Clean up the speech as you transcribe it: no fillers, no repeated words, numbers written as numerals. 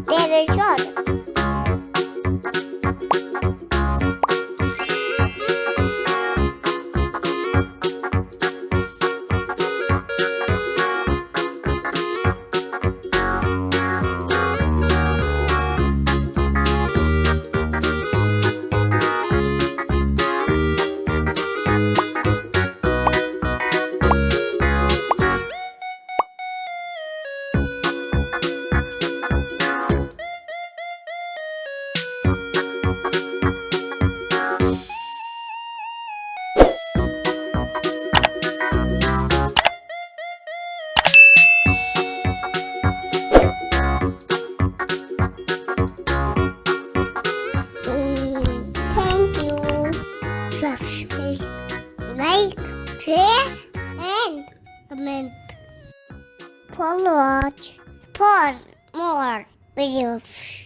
Dinosaur. Thank you. Subscribe, like, share, and comment. Follow watch for more videos.